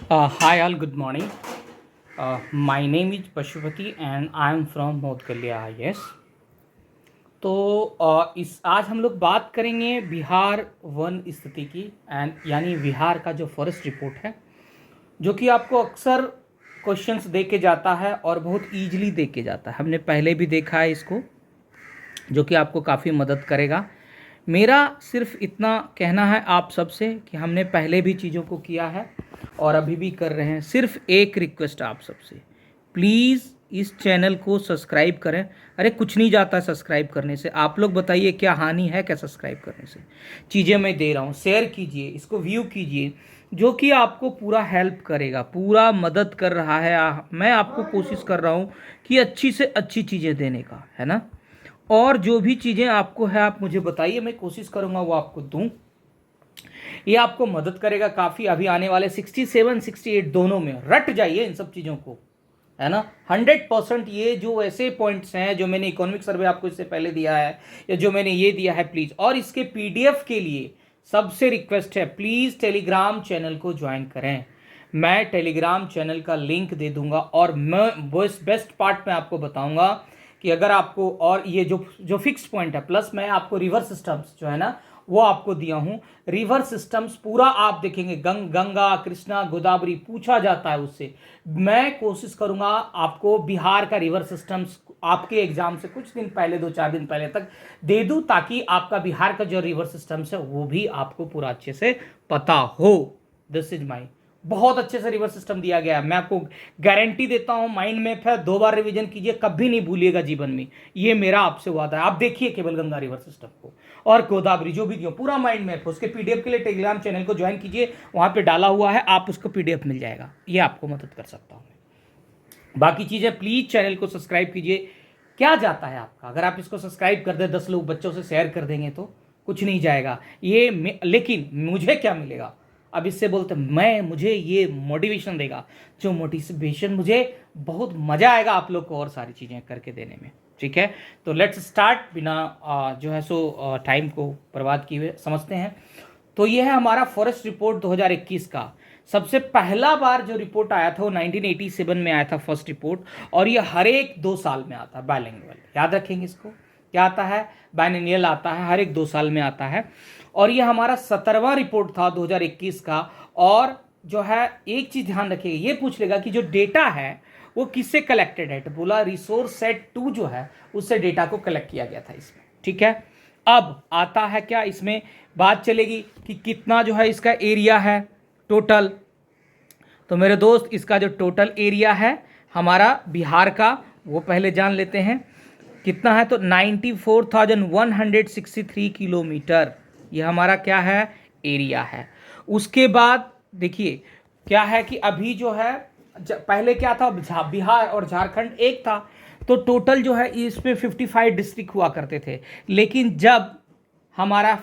Hi all, good morning. My name is Pashupati and I am from मोदकल्या IAS. तो इस आज हम लोग बात करेंगे बिहार वन स्थिति की एंड यानी बिहार का जो फॉरेस्ट रिपोर्ट है, जो कि आपको अक्सर क्वेश्चंस दे के जाता है और बहुत ईजिली दे के जाता है. हमने पहले भी देखा है इसको, जो कि आपको काफ़ी मदद करेगा. मेरा सिर्फ इतना कहना है आप सबसे कि हमने पहले भी चीज़ों को किया है और अभी भी कर रहे हैं. सिर्फ एक रिक्वेस्ट आप सबसे, प्लीज़ इस चैनल को सब्सक्राइब करें. अरे कुछ नहीं जाता है सब्सक्राइब करने से. आप लोग बताइए क्या हानि है क्या सब्सक्राइब करने से. चीज़ें मैं दे रहा हूँ, शेयर कीजिए, इसको व्यू कीजिए, जो कि आपको पूरा हेल्प करेगा, पूरा मदद कर रहा है. मैं आपको कोशिश कर रहा हूँ कि अच्छी से अच्छी चीज़ें देने का, है ना. और जो भी चीज़ें आपको है आप मुझे बताइए, मैं कोशिश करूँगा वो आपको दूँ. ये आपको मदद करेगा काफ़ी. अभी आने वाले 67 68 दोनों में रट जाइए इन सब चीज़ों को, है ना. 100% ये जो ऐसे पॉइंट्स हैं जो मैंने इकोनॉमिक सर्वे आपको इससे पहले दिया है या जो मैंने ये दिया है, प्लीज़. और इसके पीडीएफ के लिए सबसे रिक्वेस्ट है, प्लीज़ टेलीग्राम चैनल को ज्वाइन करें. मैं टेलीग्राम चैनल का लिंक दे दूंगा और मैं बेस्ट पार्ट में आपको बताऊंगा कि अगर आपको, और ये जो जो फिक्स पॉइंट है, प्लस मैं आपको रिवर सिस्टम्स जो है ना वो आपको दिया हूँ. रिवर सिस्टम्स पूरा आप देखेंगे, गंगा कृष्णा गोदावरी पूछा जाता है उससे. मैं कोशिश करूंगा आपको बिहार का रिवर सिस्टम्स आपके एग्जाम से कुछ दिन पहले, 2-4 दिन पहले तक दे दूं, ताकि आपका बिहार का जो रिवर सिस्टम्स है वो भी आपको पूरा अच्छे से पता हो. दिस इज माई, बहुत अच्छे से रिवर सिस्टम दिया गया है. मैं आपको गारंटी देता हूं, माइंड मैप है, 2 बार रिवीजन कीजिए, कभी नहीं भूलिएगा जीवन में. ये मेरा आपसे वादा है. आप देखिए केवल गंगा रिवर सिस्टम को और गोदावरी जो भी दियो, पूरा माइंड मैप. उसके पीडीएफ के लिए टेलीग्राम चैनल को ज्वाइन कीजिए, वहां पे डाला हुआ है, आप उसको पीडीएफ मिल जाएगा. ये आपको मदद कर सकता हूं. बाकी चीजें प्लीज चैनल को सब्सक्राइब कीजिए. क्या जाता है आपका, अगर आप इसको सब्सक्राइब कर दे, 10 लोग बच्चों से शेयर कर देंगे तो कुछ नहीं जाएगा ये. लेकिन मुझे क्या मिलेगा, अब इससे बोलते मुझे ये मोटिवेशन देगा, जो मोटिवेशन मुझे बहुत मजा आएगा आप लोग को और सारी चीजें करके देने में. ठीक है, तो लेट्स स्टार्ट. बिना जो है सो टाइम को बर्बाद किए हुए समझते हैं. तो ये है हमारा फॉरेस्ट रिपोर्ट 2021 का. सबसे पहला बार जो रिपोर्ट आया था वो 1987 में आया था, फर्स्ट रिपोर्ट. और ये हर एक 2 साल में आता है, बायलिंगुअल. याद रखेंगे इसको, क्या आता है, बायननियल आता है, हर एक 2 साल में आता है. और ये हमारा 17वां रिपोर्ट था 2021 का. और जो है एक चीज ध्यान रखिएगा, ये पूछ लेगा कि जो डेटा है वो किससे कलेक्टेड है. तो बोला रिसोर्स सेट 2 जो है उससे डेटा को कलेक्ट किया गया था इसमें. ठीक है, अब आता है क्या इसमें बात चलेगी कि कितना जो है इसका एरिया है टोटल. तो मेरे दोस्त, इसका जो टोटल एरिया है हमारा बिहार का, वो पहले जान लेते हैं कितना है. तो 94,163 किलोमीटर ये हमारा क्या है, एरिया है. उसके बाद देखिए क्या है कि अभी जो है, पहले क्या था, बिहार और झारखंड एक था, तो टोटल जो है इस पे 55 डिस्ट्रिक्ट हुआ करते थे. लेकिन जब हमारा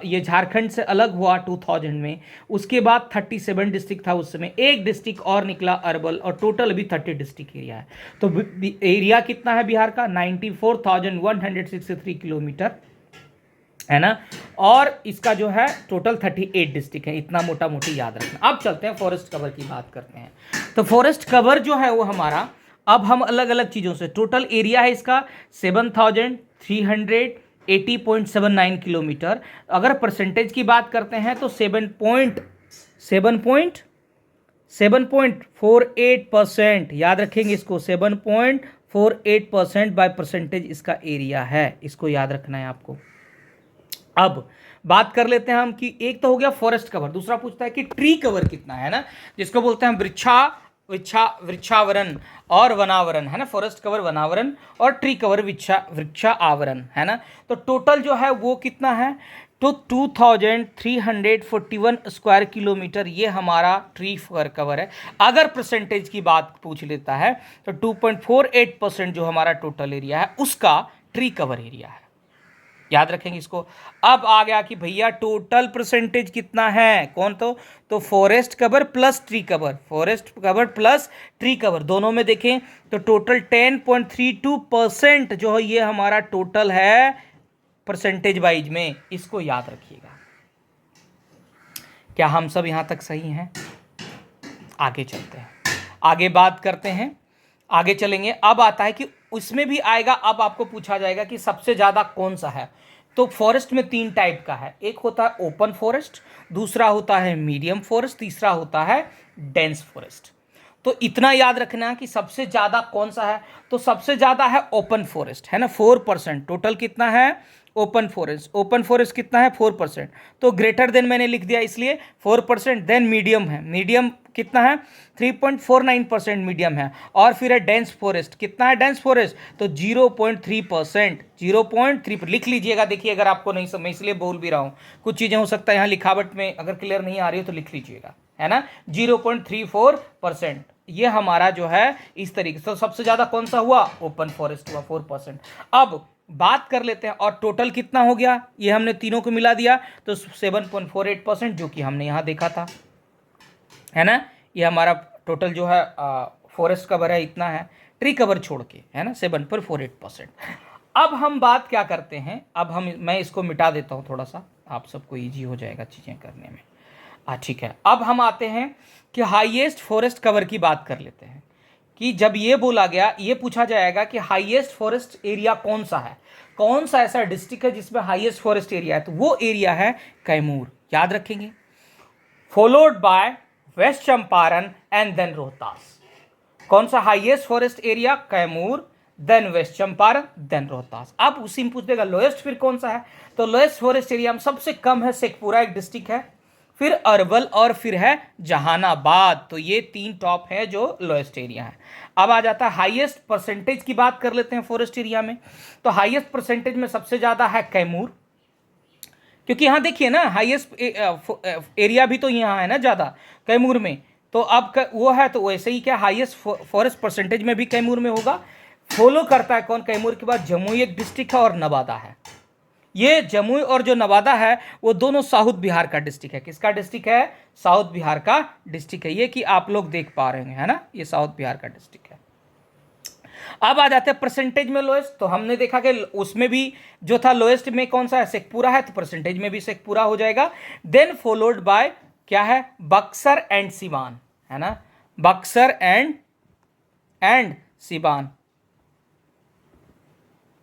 ये झारखंड से अलग हुआ 2000 में, उसके बाद 37 डिस्ट्रिक्ट था उस समय, एक डिस्ट्रिक्ट और निकला अरवल, और टोटल अभी 30 डिस्ट्रिक्ट एरिया है. तो एरिया कितना है बिहार का, 94,163 किलोमीटर, है ना. और इसका जो है टोटल 38 डिस्ट्रिक्ट है. इतना मोटा मोटी याद रखना. अब चलते हैं फॉरेस्ट कवर की बात करते हैं. तो फॉरेस्ट कवर जो है वो हमारा, अब हम अलग अलग चीज़ों से, टोटल एरिया है इसका 7,380.79 किलोमीटर. अगर परसेंटेज की बात करते हैं तो 7.48%. याद रखेंगे इसको, 7.48% बाय परसेंटेज इसका एरिया है. इसको याद रखना है आपको. अब बात कर लेते हैं हम कि एक तो हो गया फॉरेस्ट कवर, दूसरा पूछता है कि ट्री कवर कितना है ना, जिसको बोलते हैं वृक्षावरण और वनावरण, है ना. फॉरेस्ट कवर वनावरण और ट्री कवर वृक्षा आवरण, है ना. तो टोटल जो है वो कितना है, तो 2341 स्क्वायर किलोमीटर ये हमारा ट्री कवर है. अगर परसेंटेज की बात पूछ लेता है तो 2.48% जो हमारा टोटल एरिया है उसका ट्री कवर एरिया है. याद रखेंगे इसको. अब आ गया कि भैया टोटल परसेंटेज कितना है, कौन, तो forest cover plus tree cover, forest cover plus tree cover दोनों में देखें तो टोटल 10.32% जो है ये हमारा टोटल है परसेंटेज वाइज में. इसको याद रखिएगा. क्या हम सब यहां तक सही हैं? आगे चलते हैं, आगे बात करते हैं, आगे चलेंगे। अब आता है कि उसमें भी आएगा, अब आपको पूछा जाएगा कि सबसे ज़्यादा कौन सा है। तो फॉरेस्ट में 3 टाइप का है, एक होता है ओपन फॉरेस्ट, दूसरा होता है मीडियम फॉरेस्ट, तीसरा होता है डेंस फॉरेस्ट। तो इतना याद रखना कि सबसे ज़्यादा कौन सा है। तो सबसे ज़्यादा है ओपन फॉरेस्ट, है ना, 4%। टोटल कितना है ओपन फॉरेस्ट, ओपन फॉरेस्ट कितना है 4%। तो ग्रेटर देन मैंने लिख दिया इसलिए 4%। देन मीडियम है, मीडियम कितना है 3.49% मीडियम है। और फिर है डेंस फॉरेस्ट, कितना है डेंस फॉरेस्ट, तो 0.3%, 0.3 लिख लीजिएगा। देखिए अगर आपको नहीं समझ, इसलिए बोल भी रहा हूँ, कुछ चीज़ें हो सकता है यहाँ लिखावट में अगर क्लियर नहीं आ रही हो तो लिख लीजिएगा, है ना। 0.34% ये हमारा जो है इस तरीके से। तो सबसे ज़्यादा कौन सा हुआ, ओपन फॉरेस्ट हुआ 4%। अब बात कर लेते हैं और टोटल कितना हो गया, ये हमने तीनों को मिला दिया तो 7.48%, जो कि हमने यहाँ देखा था, है ना। ये हमारा टोटल जो है फॉरेस्ट कवर है इतना है, ट्री कवर छोड़ के, है ना, 7.48%। अब हम बात क्या करते हैं, अब मैं इसको मिटा देता हूँ थोड़ा सा, आप सबको ईजी हो जाएगा चीज़ें करने में। ठीक है, अब हम आते हैं कि हाईएस्ट फॉरेस्ट कवर की बात कर लेते हैं। कि जब ये बोला गया, ये पूछा जाएगा कि हाईएस्ट फॉरेस्ट एरिया कौन सा है, कौन सा ऐसा डिस्ट्रिक्ट है जिसमें हाईएस्ट फॉरेस्ट एरिया है, तो वो एरिया है कैमूर, याद रखेंगे। Followed by west Champaran and then Rohtas. कौन सा highest forest area, Kaimur, then west Champaran, then Rohtas. अब उसी में पूछ देगा लोएस्ट फिर कौन सा है, तो लोएस्ट फॉरेस्ट एरिया में सबसे कम है शेखपुरा, एक डिस्ट्रिक्ट है, फिर अरवल और फिर है जहानाबाद। तो ये 3 टॉप है जो लोएस्ट एरिया है। अब आ जाता है हाईएस्ट परसेंटेज की बात कर लेते हैं फॉरेस्ट एरिया में। तो हाईएस्ट परसेंटेज में सबसे ज्यादा है कैमूर, क्योंकि यहाँ देखिए ना हाईएस्ट एरिया भी तो यहाँ है ना ज़्यादा कैमूर में। तो अब वो है, तो वैसे ही क्या हाईएस्ट फॉरेस्ट परसेंटेज में भी कैमूर में होगा। फॉलो करता है कौन, कैमूर के बाद जमुई एक डिस्ट्रिक्ट है और नवादा है। ये जमुई और जो नवादा है वो दोनों साउथ बिहार का डिस्ट्रिक्ट है। किसका डिस्ट्रिक्ट है, साउथ बिहार का डिस्ट्रिक्ट है, ये कि आप लोग देख पा रहे हैं, है ना, ये साउथ बिहार का डिस्ट्रिक्ट है। अब आ जाते हैं परसेंटेज में लोएस्ट। तो हमने देखा कि उसमें भी जो था लोएस्ट में कौन सा है, शेखपुरा है, तो परसेंटेज में भी शेखपुरा हो जाएगा। देन फॉलोड बाय क्या है, बक्सर एंड सिवान, है ना, Buxar and Siwan,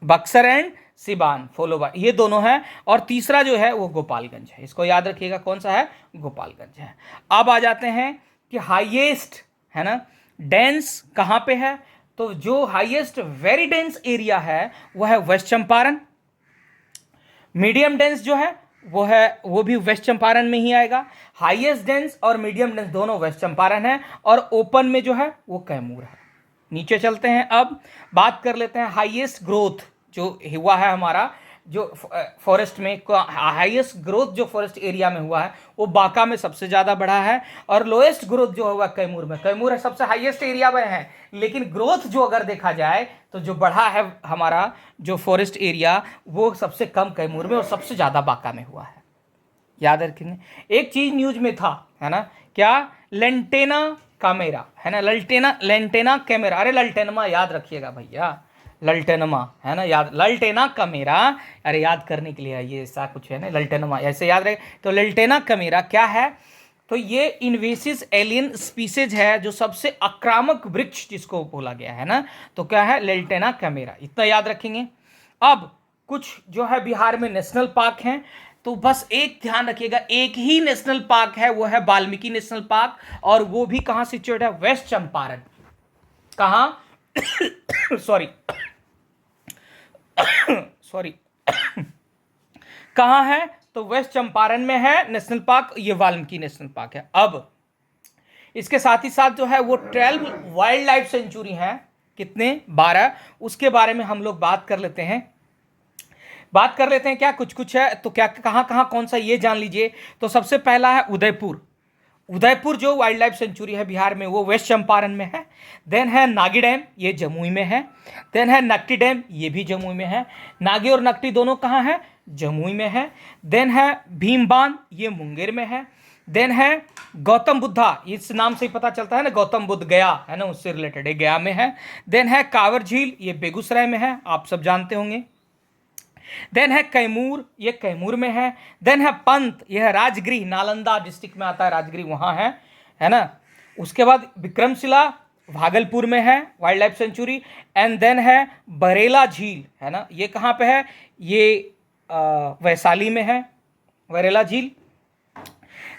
Buxar and Siwan follow by, ये दोनों हैं। और तीसरा जो है वो गोपालगंज है, इसको याद रखिएगा कौन सा है, गोपालगंज है। अब आ जाते हैं कि हाईएस्ट, है ना, डेंस कहाँ पे है, तो जो हाईएस्ट वेरी डेंस एरिया है वो है वेस्ट चंपारण। मीडियम डेंस जो है वो भी वेस्ट चंपारण में ही आएगा। हाईएस्ट डेंस और मीडियम डेंस दोनों वेस्ट चंपारण है, और ओपन में जो है वो कैमूर है। नीचे चलते हैं, अब बात कर लेते हैं हाईएस्ट ग्रोथ जो हुआ है हमारा, जो फॉरेस्ट में हाईएस्ट ग्रोथ जो फॉरेस्ट एरिया में हुआ है वो बांका में सबसे ज़्यादा बढ़ा है। और लोएस्ट ग्रोथ जो हुआ कैमूर में, कैमूर है सबसे हाईएस्ट एरिया में है, लेकिन ग्रोथ जो अगर देखा जाए तो जो बढ़ा है हमारा जो फॉरेस्ट एरिया वो सबसे कम कैमूर में और सबसे ज़्यादा बांका में हुआ है, याद रखेंगे। एक चीज़ न्यूज में था, है ना, क्या, लेंटेना कैमेरा, है ना, लेंटेना कैमेरा, अरे ललटेनमा याद रखिएगा भैया, ललटेनमा, है ना, याद, ललटेना कैमेरा, अरे याद करने के लिए ये ऐसा कुछ है ना, ललटेनमा ऐसे याद रहे। तो ललटेना कैमेरा क्या है, तो ये इन्वेसिव एलियन स्पीसीज है, जो सबसे आक्रामक वृक्ष जिसको बोला गया है ना, तो क्या है, ललटेना कैमेरा, इतना याद रखेंगे। अब कुछ जो है बिहार में नेशनल पार्क हैं, तो बस एक ध्यान रखिएगा, एक ही नेशनल पार्क है, वो है वाल्मीकि नेशनल पार्क, और वो भी कहाँ सिचुएट है, वेस्ट चंपारण। कहाँ सॉरी कहाँ है, तो वेस्ट चंपारण में है नेशनल पार्क, ये वाल्मीकि नेशनल पार्क है। अब इसके साथ ही साथ जो है वो 12 वाइल्ड लाइफ सेंचुरी है, कितने, 12, उसके बारे में हम लोग बात कर लेते हैं। क्या कुछ है, तो क्या कहाँ कहाँ कौन सा ये जान लीजिए। तो सबसे पहला है उदयपुर जो वाइल्ड लाइफ सेंचुरी है बिहार में, वो वेस्ट चंपारण में है। देन है नागी डैम, ये जमुई में है। देन है नकटी डैम, ये भी जमुई में है। नागी और नकटी दोनों कहाँ है, जमुई में है। देन है भीम बांध, ये मुंगेर में है। देन है गौतम बुद्धा, इस नाम से ही पता चलता है ना, गौतम बुद्ध गया, है ना, उससे रिलेटेड है, गया में है। देन है कांवर झील, ये बेगूसराय में है, आप सब जानते होंगे। देन है कैमूर, ये कैमूर में है। देन है पंत, यह राजगृह, नालंदा डिस्ट्रिक्ट में आता है राजगृह, वहां है ना। उसके बाद विक्रमशिला भागलपुर में है wild life sanctuary. And then है बरेला झील, है ना, ये कहाँ पे है, ये वैशाली में है बरेला झील।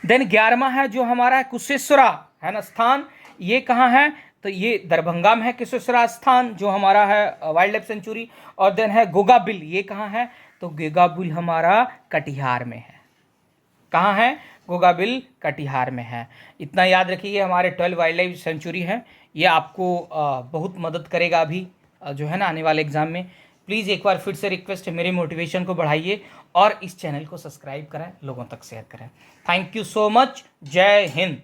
देन 11वां है जो हमारा है कुशेश्वरा, है ना, स्थान, ये कहाँ है, तो ये दरभंगा में है कुशेश्वरा स्थान जो हमारा है वाइल्ड लाइफ सेंचुरी। और देन है गोगाबिल, ये कहाँ है, तो गोगाबिल हमारा कटिहार में है। कहाँ है, गोगाबिल कटिहार में है। इतना याद रखिए, हमारे 12 वाइल्ड लाइफ सेंचुरी हैं, ये आपको बहुत मदद करेगा अभी जो है ना आने वाले एग्जाम में। प्लीज़ एक बार फिर से रिक्वेस्ट है, मेरे मोटिवेशन को बढ़ाइए और इस चैनल को सब्सक्राइब करें, लोगों तक शेयर करें। Thank you so much. जय हिंद।